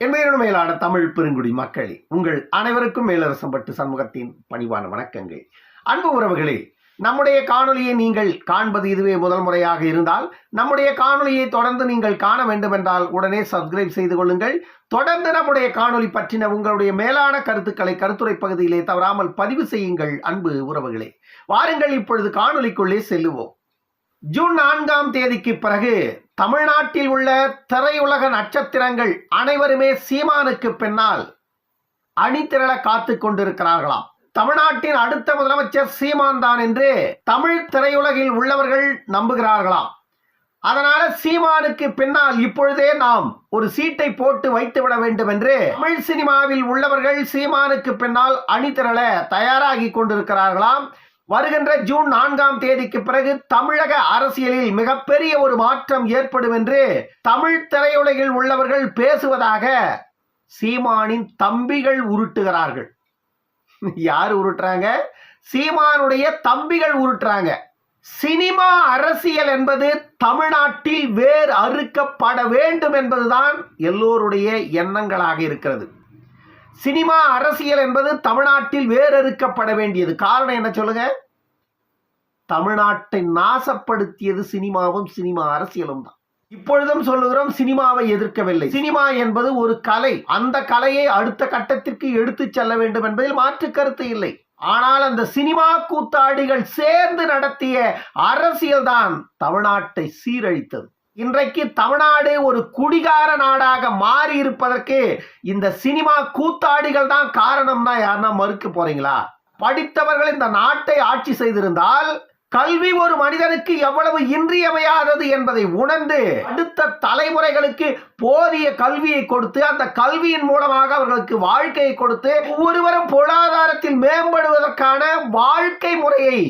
என்பதன் மேலான தமிழ் பெருங்குடி மக்களே, உங்கள் அனைவருக்கும் மேலரசம்பட்டு சண்முகத்தின் பணிவான வணக்கங்கள். அன்பு உறவுகளே, நம்முடைய காணொலியை நீங்கள் காண்பது இதுவே முதல் முறையாக இருந்தால் நம்முடைய காணொலியை தொடர்ந்து நீங்கள் காண வேண்டும் என்றால் உடனே சப்ஸ்கிரைப் செய்து கொள்ளுங்கள். தொடர்ந்து நம்முடைய காணொலி பற்றின உங்களுடைய மேலான கருத்துக்களை கருத்துரை பகுதியிலே தவறாமல் பதிவு செய்யுங்கள். அன்பு உறவுகளே, வாருங்கள் இப்பொழுது காணொலிக்குள்ளே செல்லுவோம். ஜூன் 4ஆம் தேதிக்கு பிறகு தமிழ்நாட்டில் உள்ள திரையுலக நட்சத்திரங்கள் அனைவருமே சீமானுக்கு பின்னால் அணிதிரள காத்து கொண்டிருக்கிறார்களாம். தமிழ்நாட்டின் அடுத்த முதலமைச்சர் சீமான் தான் என்று தமிழ் திரையுலகில் உள்ளவர்கள் நம்புகிறார்களாம். அதனால சீமானுக்கு பின்னால் இப்பொழுதே நாம் ஒரு சீட்டை போட்டு வைத்துவிட வேண்டும் என்று தமிழ் சினிமாவில் உள்ளவர்கள் சீமானுக்கு பின்னால் அணிதிரள தயாராகி கொண்டிருக்கிறார்களாம். வருகின்ற ஜூன் 4ஆம் தேதிக்கு பிறகு தமிழக அரசியலில் மிகப்பெரிய ஒரு மாற்றம் ஏற்படும் என்று தமிழ் திரையுலகில் உள்ளவர்கள் பேசுவதாக சீமானின் தம்பிகள் உருட்டுகிறார்கள். யார் உருட்டுறாங்க? சீமானுடைய தம்பிகள் உருட்டுறாங்க. சினிமா அரசியல் என்பது தமிழ்நாட்டில் வேர் அறுக்கப்பட வேண்டும் என்பதுதான் எல்லோருடைய எண்ணங்களாக இருக்கிறது. சினிமா அரசியல் என்பது தமிழ்நாட்டில் வேறறுக்கப்பட வேண்டியது. காரணம் என்ன சொல்லுங்க? தமிழ்நாட்டை நாசப்படுத்தியது சினிமாவும் சினிமா அரசியலும் தான். இப்பொழுதும் சொல்லுகிறோம், சினிமாவை எதிர்க்கவில்லை. சினிமா என்பது ஒரு கலை. அந்த கலையை அடுத்த கட்டத்திற்கு எடுத்து செல்ல வேண்டும் என்பதில் மாற்று கருத்து இல்லை. ஆனால் அந்த சினிமா கூத்தாடிகள் சேர்ந்து நடத்திய அரசியல் தான் தமிழ்நாட்டை சீரழித்தது. இன்றைக்கு தமிழ்நாடு ஒரு குடிகார நாடாக மாறி இருப்பதற்கு இந்த சினிமா கூத்தாடிகள் தான் காரணம்னா யாருன்னா மறுக்க போறீங்களா? படித்தவர்கள் இந்த நாட்டை ஆட்சி செய்திருந்தால் கல்வி ஒரு மனிதனுக்கு எவ்வளவு இன்றியமையாதது என்பதை உணர்ந்து அடுத்த தலைமுறைகளுக்கு போதிய கல்வியை கொடுத்து அந்த கல்வியின் மூலமாக அவர்களுக்கு வாழ்க்கையை கொடுத்து ஒவ்வொருவரும் பொருளாதாரத்தில் மேம்படுவதற்கான வாழ்க்கை முறையை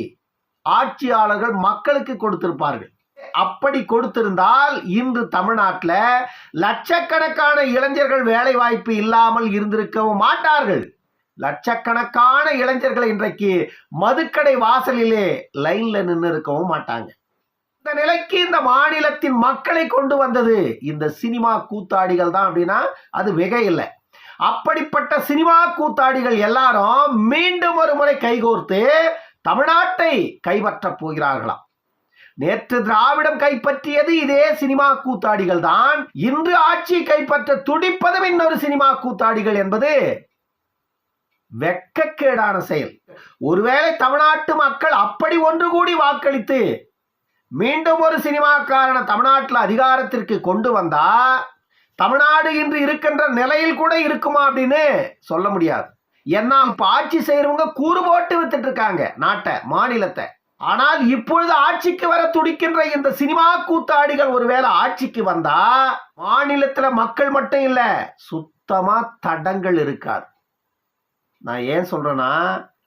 ஆட்சியாளர்கள் மக்களுக்கு கொடுத்திருப்பார்கள். அப்படி கொடுத்திருந்தால் இன்று தமிழ்நாட்டில் லட்சக்கணக்கான இளைஞர்கள் வேலை வாய்ப்பு இல்லாமல் இருந்திருக்கவும் மாட்டார்கள். லட்சக்கணக்கான இளைஞர்கள் இன்றைக்கு மதுக்கடை வாசலிலே லைன்ல நின்று இருக்கவும் மாட்டாங்க. இந்த நிலைக்கு இந்த மாநிலத்தின் மக்களை கொண்டு வந்தது இந்த சினிமா கூத்தாடிகள் தான் அப்படின்னா அது மிக இல்லை. அப்படிப்பட்ட சினிமா கூத்தாடிகள் எல்லாரும் மீண்டும் ஒரு முறை கைகோர்த்து தமிழ்நாட்டை கைப்பற்றப் போகிறார்களாம். நேற்று திராவிடம் கைப்பற்றியது இதே சினிமா கூத்தாடிகள் தான். இன்று ஆட்சி கைப்பற்ற துடிப்பதும் இன்னொரு சினிமா கூத்தாடிகள் என்பது வெட்கக்கேடான செயல். ஒருவேளை தமிழ்நாட்டு மக்கள் அப்படி ஒன்று கூடி வாக்களித்து மீண்டும் ஒரு சினிமாக்காரனை தமிழ்நாட்டில் அதிகாரத்திற்கு கொண்டு வந்தா தமிழ்நாடு இன்று இருக்கின்ற நிலையில் கூட இருக்குமா அப்படின்னு சொல்ல முடியாது. ஏன்னா இப்ப ஆட்சி செய்யறவங்க கூறு போட்டு வித்துட்டு இருக்காங்க நாட்டை, மாநிலத்தை. ஆனால் இப்பொழுது ஆட்சிக்கு வர துடிக்கின்ற இந்த சினிமா கூத்தாடிகள் ஒருவேளை ஆட்சிக்கு வந்தா மாநிலத்துல மக்கள் மட்டும் இல்ல, சுத்தமா தடங்கள் இருக்காது. நான் ஏன் சொல்றேன்னா,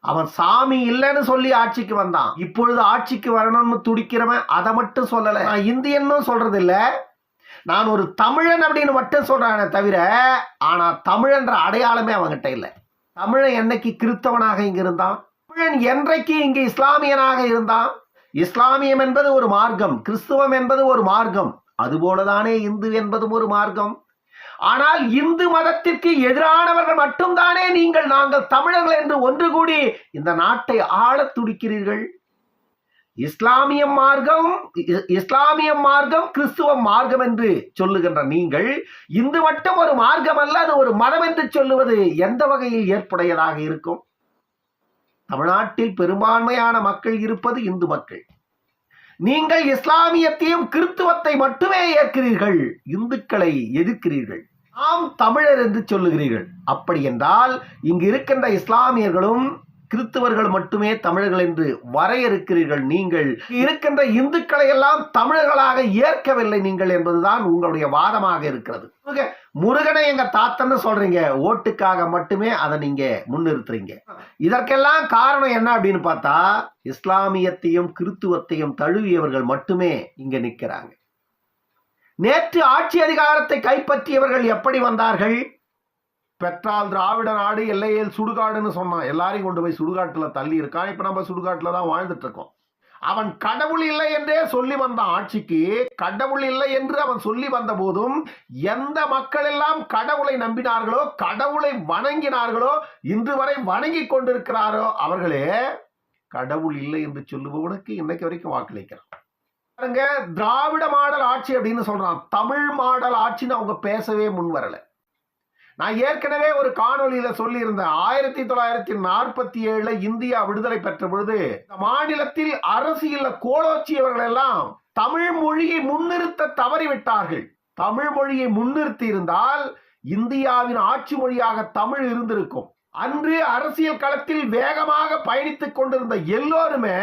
அவன் சாமி இல்லைன்னு சொல்லி ஆட்சிக்கு வந்தான். இப்பொழுது ஆட்சிக்கு வரணும்னு துடிக்கிறவன் அதை மட்டும் சொல்லல. நான் இந்தியன்னு சொல்றது இல்ல, நான் ஒரு தமிழன் அப்படின்னு மட்டும் சொல்றானே தவிர, ஆனா தமிழன்ற அடையாளமே அவன்கிட்ட இல்லை. தமிழன் என்னைக்கு கிறிஸ்தவனாக இங்க இருந்தான்? தமிழன் என்றைக்கு இங்கு இஸ்லாமியனாக இருந்தான்? இஸ்லாமியம் என்பது ஒரு மார்க்கம், கிறிஸ்துவம் என்பது ஒரு மார்க்கம், அதுபோலதானே இந்து என்பதும் ஒரு மார்க்கம். ஆனால் இந்து மதத்திற்கு எதிரானவர்கள் மட்டும்தானே நாங்கள் தமிழர்கள் என்று ஒன்று கூடி இந்த நாட்டை ஆள துடிக்கிறீர்கள். இஸ்லாமிய மார்க்கம் கிறிஸ்துவ மார்க்கம் என்று சொல்லுகின்ற நீங்கள் இந்து மட்டும் ஒரு மார்க்கம் அல்ல, அது ஒரு மதம் என்று சொல்லுவது எந்த வகையில் ஏற்புடையதாக இருக்கும்? தமிழ்நாட்டில் பெரும்பான்மையான மக்கள் இருப்பது இந்து மக்கள். நீங்கள் இஸ்லாமியத்தையும் கிறிஸ்துவத்தை மட்டுமே ஏற்கிறீர்கள், இந்துக்களை எதிர்க்கிறீர்கள். நாம் தமிழர் என்று சொல்லுகிறீர்கள். அப்படி என்றால் இங்கு இருக்கின்ற இஸ்லாமியர்களும் கிறிஸ்துவர்கள் மட்டுமே தமிழர்கள் என்று வரையறுக்கிறீர்கள். நீங்கள் இருக்கின்ற இந்துக்களை எல்லாம் தமிழர்களாக ஏற்கவில்லை நீங்கள் என்பதுதான் உங்களுடைய வாதமாக இருக்கிறது. முருகனை எங்க தாத்தன்னு சொல்றீங்க, ஓட்டுக்காக மட்டுமே அதை நீங்க முன்னிறுத்துறீங்க. இதற்கெல்லாம் காரணம் என்ன அப்படின்னு பார்த்தா, இஸ்லாமியத்தையும் கிறிஸ்துவத்தையும் தழுவியவர்கள் மட்டுமே இங்க நிற்கிறாங்க. நேற்று ஆட்சி அதிகாரத்தை கைப்பற்றியவர்கள் எப்படி வந்தார்கள்? பெற்றால் திராவிட நாடு எல்லையில் சுடுகாடுன்னு சொன்னான். எல்லாரையும் கொண்டு போய் சுடுகாட்டுல தள்ளி இருக்கான். இப்ப நம்ம சுடுகாட்டுல தான் வாழ்ந்துட்டு இருக்கோம். அவன் கடவுள் இல்லை என்றே சொல்லி வந்த ஆட்சிக்கு கடவுள் இல்லை என்று அவன் சொல்லி வந்த போதும் எந்த மக்கள் எல்லாம் கடவுளை நம்பினார்களோ, கடவுளை வணங்கினார்களோ, இன்று வரை வணங்கி கொண்டிருக்கிறாரோ அவர்களே கடவுள் இல்லை என்று சொல்லுபவனுக்கு இன்னைக்கு வரைக்கும் வாக்களிக்கிறான். பாருங்க, திராவிட மாடல் ஆட்சி அப்படின்னு சொல்றான். தமிழ் மாடல் ஆட்சின்னு அவங்க பேசவே முன் வரல. நான் ஏற்கனவே ஒரு காணொலியில சொல்லி இருந்தேன். 1947 இந்தியா விடுதலை பெற்ற பொழுது இந்த மாநிலத்தில் அரசியல் கோலோச்சியவர்கள் எல்லாம் தமிழ் மொழியை முன்னிறுத்த தவறிவிட்டார்கள். தமிழ் மொழியை முன்னிறுத்தி இருந்தால் இந்தியாவின் ஆட்சி மொழியாக தமிழ் இருந்திருக்கும். அன்று அரசியல் களத்தில் வேகமாக பயணித்துக் கொண்டிருந்த எல்லோருமே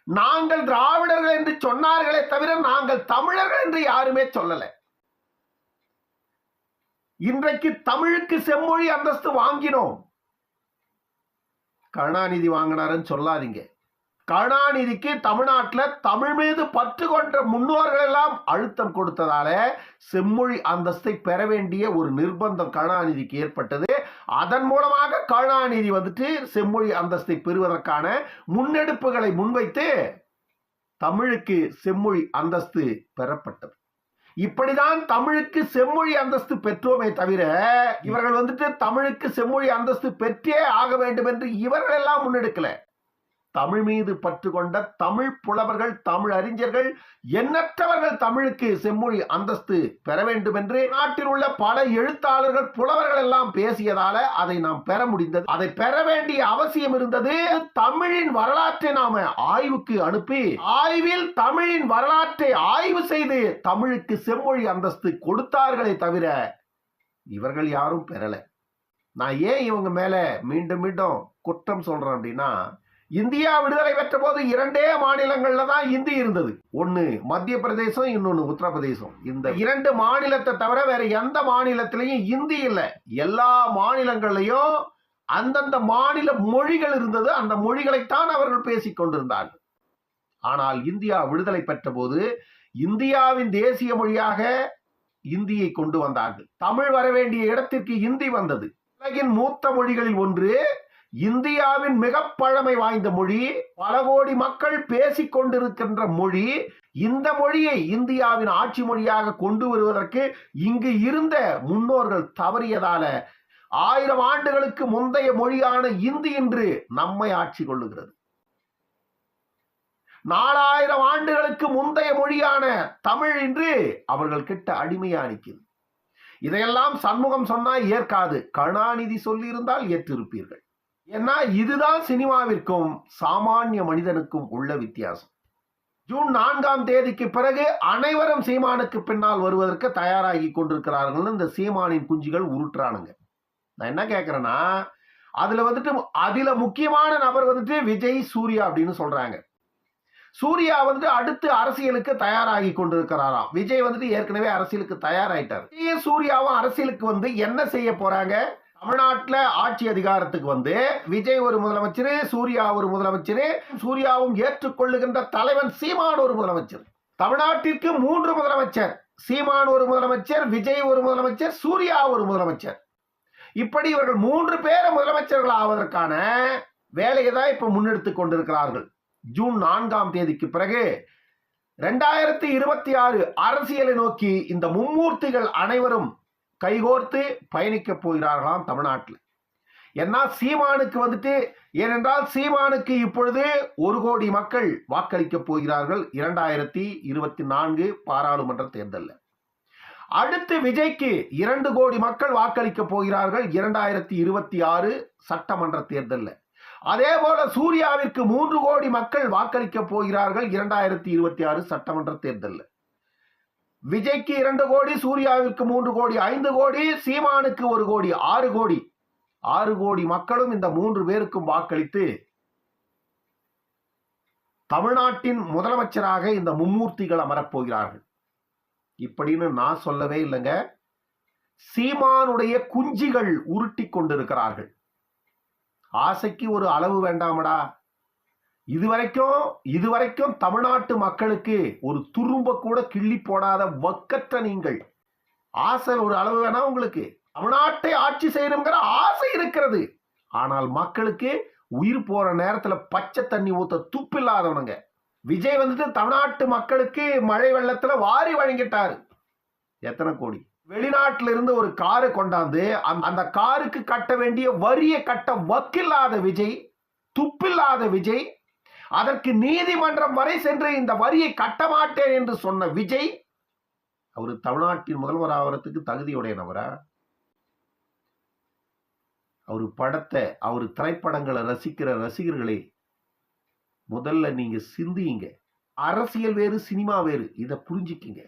நாங்கள் திராவிடர்கள் என்று சொன்னார்களே தவிர நாங்கள் தமிழர்கள் என்று யாருமே சொல்லல. இன்றைக்கு தமிழுக்கு செம்மொழி அந்தஸ்து வாங்கினோம். கருணாநிதி வாங்கினாருன்னு சொல்லாதீங்க. கருணாநிதிக்கு தமிழ்நாட்டில் தமிழ் மீது பற்று கொண்ட முன்னோர்கள் எல்லாம் அழுத்தம் கொடுத்ததால செம்மொழி அந்தஸ்தை பெற வேண்டிய ஒரு நிர்பந்தம் கருணாநிதிக்கு ஏற்பட்டது. அதன் மூலமாக கருணாநிதி செம்மொழி அந்தஸ்தை பெறுவதற்கான முன்னெடுப்புகளை முன்வைத்து தமிழுக்கு செம்மொழி அந்தஸ்து பெறப்பட்டது. இப்படிதான் தமிழுக்கு செம்மொழி அந்தஸ்து பெற்றோமே தவிர இவர்கள் தமிழுக்கு செம்மொழி அந்தஸ்து பெற்றே ஆக வேண்டும் என்று இவர்கள் எல்லாம் முன்னெடுக்கல. தமிழ் மீது பற்று கொண்ட தமிழ் புலவர்கள், தமிழ் அறிஞர்கள், எண்ணற்றவர்கள் தமிழுக்கு செம்மொழி அந்தஸ்து பெற வேண்டும் என்று நாட்டில் உள்ள பல எழுத்தாளர்கள், புலவர்கள் எல்லாம் பேசியதால அதை நாம் பெற முடிந்தது. அதை பெற வேண்டிய அவசியம் இருந்தது. தமிழின் வரலாற்றை நாம ஆய்வுக்கு அனுப்பி ஆய்வில் தமிழின் வரலாற்றை ஆய்வு செய்து தமிழுக்கு செம்மொழி அந்தஸ்து கொடுத்தார்களே தவிர இவர்கள் யாரும் பெறல. நான் ஏன் இவங்க மேல மீண்டும் மீண்டும் குற்றம் சொல்றேன் அப்படின்னா, இந்தியா விடுதலை பெற்ற போது 2 மாநிலங்கள்ல தான் இந்தி இருந்தது. ஒன்னு மத்திய பிரதேசம், இன்னொன்னு உத்தரப்பிரதேசம். இந்த 2 மாநிலத்தை தவிர வேற எந்த மாநிலத்திலையும் இந்தி இல்லை. எல்லா மாநிலங்களையும் அந்தந்த மாநில மொழிகள் இருந்தது. அந்த மொழிகளைத்தான் அவர்கள் பேசிக் கொண்டிருந்தார்கள். ஆனால் இந்தியா விடுதலை பெற்ற போது இந்தியாவின் தேசிய மொழியாக இந்தியை கொண்டு வந்தார்கள். தமிழ் வர வேண்டிய இடத்திற்கு இந்தி வந்தது. உலகின் மூத்த மொழிகளில் ஒன்று, இந்தியாவின் மிக பழமை வாய்ந்த மொழி, பல கோடி மக்கள் பேசிக் கொண்டிருக்கின்ற மொழி. இந்த மொழியை இந்தியாவின் ஆட்சி மொழியாக கொண்டு வருவதற்கு இங்கு இருந்த முன்னோர்கள் தவறியதால 1000 ஆண்டுகளுக்கு முந்தைய மொழியான இந்தி இன்று நம்மை ஆட்சி கொள்ளுகிறது. 4000 ஆண்டுகளுக்கு முந்தைய மொழியான தமிழ் இன்று அவர்கள் கிட்ட அடிமையா நிற்கிறது. இதையெல்லாம் சண்முகம் சொன்னா ஏற்காது. கருணாநிதி சொல்லி இருந்தால் ஏற்றிருப்பீர்கள். ஏன்னா இதுதான் சினிமாவிற்கும் சாமானிய மனிதனுக்கும் உள்ள வித்தியாசம். ஜூன் 4ஆம் தேதிக்கு பிறகு அனைவரும் சீமானுக்கு பின்னால் வருவதற்கு தயாராகி கொண்டிருக்கிறார்கள். இந்த சீமானின் குஞ்சுகள் உருட்டுறானுங்க. நான் என்ன கேட்கிறேன்னா, அதுல முக்கியமான நபர் விஜய், சூர்யா அப்படின்னு சொல்றாங்க. சூர்யா அடுத்து அரசியலுக்கு தயாராகி கொண்டிருக்கிறாராம். விஜய் ஏற்கனவே அரசியலுக்கு தயாராயிட்டார். சூர்யாவும் அரசியலுக்கு என்ன செய்ய போறாங்க? தமிழ்நாட்டில் ஆட்சி அதிகாரத்துக்கு விஜய் ஒரு முதலமைச்சர், சூர்யா ஒரு முதலமைச்சர், சூர்யாவும் ஏற்றுக்கொள்ளுகின்ற தலைவன் சீமான் ஒரு முதலமைச்சர். தமிழ்நாட்டிற்கு 3 முதலமைச்சர். சீமான் ஒரு முதலமைச்சர், விஜய் ஒரு முதலமைச்சர், சூர்யா ஒரு முதலமைச்சர். இப்படி இவர்கள் 3 பேர் முதலமைச்சர்கள் ஆவதற்கான வேலையை தான் இப்ப முன்னெடுத்துக் கொண்டிருக்கிறார்கள். ஜூன் 4ஆம் தேதிக்கு பிறகு 2026 அரசியலை நோக்கி இந்த மும்மூர்த்திகள் அனைவரும் கைகோர்த்து பயணிக்க போகிறார்களாம் தமிழ்நாட்டில். ஏன்னா சீமானுக்கு ஏனென்றால் சீமானுக்கு இப்பொழுது 1 கோடி மக்கள் வாக்களிக்க போகிறார்கள் 2024 பாராளுமன்ற தேர்தலில். அடுத்து விஜய்க்கு 2 கோடி மக்கள் வாக்களிக்க போகிறார்கள் 2026 சட்டமன்ற தேர்தலில். அதே போல சூர்யாவிற்கு 3 கோடி மக்கள் வாக்களிக்க போகிறார்கள் 2026 சட்டமன்ற தேர்தலில். விஜய்க்கு 2 கோடி, சூர்யாவிற்கு 3 கோடி, 5 கோடி, சீமானுக்கு 1 கோடி, 6 கோடி. 6 கோடி மக்களும் இந்த 3 பேருக்கும் வாக்களித்து தமிழ்நாட்டின் முதலமைச்சராக இந்த மும்மூர்த்திகள் அமரப்போகிறார்கள். இப்படின்னு நான் சொல்லவே இல்லைங்க. சீமானுடைய குஞ்சிகள் உருட்டி கொண்டிருக்கிறார்கள். ஆசைக்கு ஒரு அளவு வேண்டாமடா. இதுவரைக்கும் தமிழ்நாட்டு மக்களுக்கு ஒரு துரும்ப கூட கிள்ளி போடாத வக்கற்ற நீங்கள். ஆசை ஒரு அளவு வேணா உங்களுக்கு. தமிழ்நாட்டை ஆட்சி செய்யணுங்கிற ஆசை இருக்கிறது. ஆனால் மக்களுக்கு உயிர் போற நேரத்துல பச்சை தண்ணி ஊத்த துப்பில்லாதவனுங்க. விஜய் வந்துட்டு தமிழ்நாட்டு மக்களுக்கு மழை வெள்ளத்துல வாரி வழங்கிட்டாரு. எத்தனை கோடி. வெளிநாட்டில இருந்து ஒரு காரு கொண்டாந்து அந்த காருக்கு கட்ட வேண்டிய வரியை கட்ட வக்கில்லாத விஜய், துப்பில்லாத விஜய், அதற்கு நீதிமன்றம் வரை சென்று இந்த வரியை கட்ட மாட்டேன் என்று சொன்ன விஜய், அவரு தமிழ்நாட்டின் முதல்வர் ஆவறதுக்கு தகுதியுடைய நபரா? அவரு படத்தை, அவரு திரைப்படங்களை ரசிக்கிற ரசிகர்களே, முதல்ல நீங்க சிந்தியுங்க. அரசியல் வேறு, சினிமா வேறு. இதை புரிஞ்சுக்கிங்க.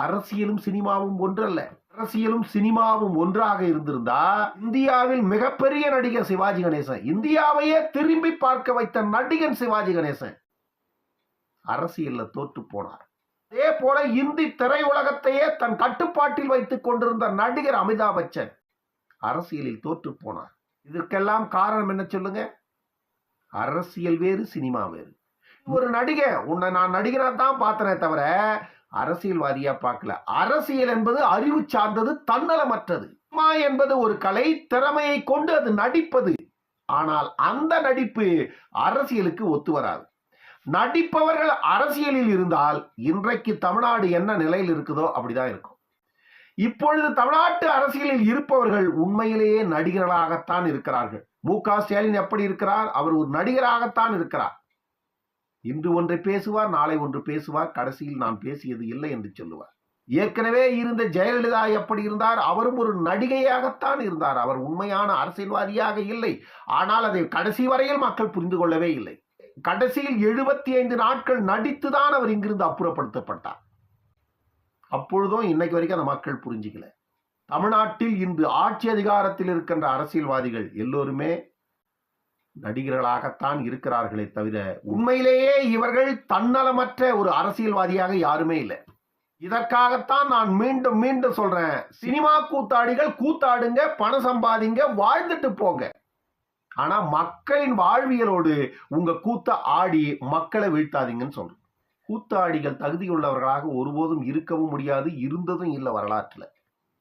அரசியலும் சினிமாவும் ஒன்றல்ல. அரசியலும் சினிமாவும் ஒன்றாக இருந்திருந்தா இந்தியாவில் மிகப்பெரிய நடிகர் சிவாஜி கணேசன், இந்தியாவையே திரும்பி பார்க்க வைத்த நடிகன் சிவாஜி கணேசன் அரசியல்ல தோற்று போனார். அதே போல இந்தி திரையுலகத்தையே தன் கட்டுப்பாட்டில் வைத்துக் கொண்டிருந்த நடிகர் அமிதாப் பச்சன் அரசியலில் தோற்று போனார். இதற்கெல்லாம் காரணம் என்ன சொல்லுங்க? அரசியல் வேறு, சினிமா வேறு. ஒரு நடிகை, உன்னை நான் நடிகரா தான் பார்த்தனே தவிர அரசியல்வாதியா பார்க்கல. அரசியல் என்பது அறிவு சார்ந்தது, தன்னலமற்றது. சினிமா என்பது ஒரு கலை, திறமையை கொண்டு அது நடிப்பது. ஆனால் அந்த நடிப்பு அரசியலுக்கு ஒத்து வராது. நடிப்பவர்கள் அரசியலில் இருந்தால் இன்றைக்கு தமிழ்நாடு என்ன நிலையில் இருக்குதோ அப்படிதான் இருக்கும். இப்பொழுது தமிழ்நாட்டு அரசியலில் இருப்பவர்கள் உண்மையிலேயே நடிகர்களாகத்தான் இருக்கிறார்கள். மு.க. ஸ்டாலின் எப்படி இருக்கிறார்? அவர் ஒரு நடிகராகத்தான் இருக்கிறார். இன்று ஒன்றை பேசுவார், நாளை ஒன்று பேசுவார், கடைசியில் நான் பேசியது இல்லை என்று சொல்லுவார். ஏற்கனவே இருந்த ஜெயலலிதா எப்படி இருந்தார்? அவரும் ஒரு நடிகையாகத்தான் இருந்தார். அவர் உண்மையான அரசியல்வாதியாக இல்லை. ஆனால் அதை கடைசி வரையில் மக்கள் புரிந்து கொள்ளவே இல்லை. கடைசியில் 75 நாட்கள் நடித்துதான் அவர் இங்கிருந்து அப்புறப்படுத்தப்பட்டார். அப்பொழுதும் இன்னைக்கு வரைக்கும் அந்த மக்கள் புரிஞ்சுக்கல. தமிழ்நாட்டில் இன்று ஆட்சி அதிகாரத்தில் இருக்கின்ற அரசியல்வாதிகள் எல்லோருமே நடிகர்களாகத்தான் இருக்கிறார்களே தவிர உண்மையிலேயே இவர்கள் தன்னலமற்ற ஒரு அரசியல்வாதியாக யாருமே இல்லை. இதற்காகத்தான் நான் மீண்டும் மீண்டும் சொல்றேன், சினிமா கூத்தாடிகள் கூத்தாடுங்க, பணம் சம்பாதிங்க, வாழ்ந்துட்டு போங்க. ஆனா மக்களின் வாழ்வியலோடு உங்க கூத்த ஆடி மக்களை வீழ்த்தாதீங்கன்னு சொல்றேன். கூத்தாடிகள் தகுதியுள்ளவர்களாக ஒருபோதும் இருக்கவும் முடியாது, இருந்ததும் இல்லை வரலாற்றுல.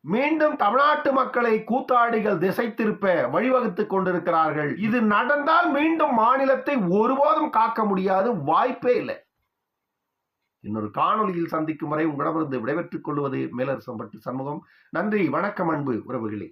மீண்டும் தமிழ்நாட்டு மக்களை கூத்தாடிகள் திசை திருப்ப வழிவகுத்துக் கொண்டிருக்கிறார்கள். இது நடந்தால் மீண்டும் மாநிலத்தை ஒருபோதும் காக்க முடியாது, வாய்ப்பே இல்லை. இன்னொரு காணொலியில் சந்திக்கும் வரை உங்களிடமிருந்து விடைபெற்றுக் கொள்வது மேலரசம்பட்டு சண்முகம். நன்றி, வணக்கம் அன்பு உறவுகளே.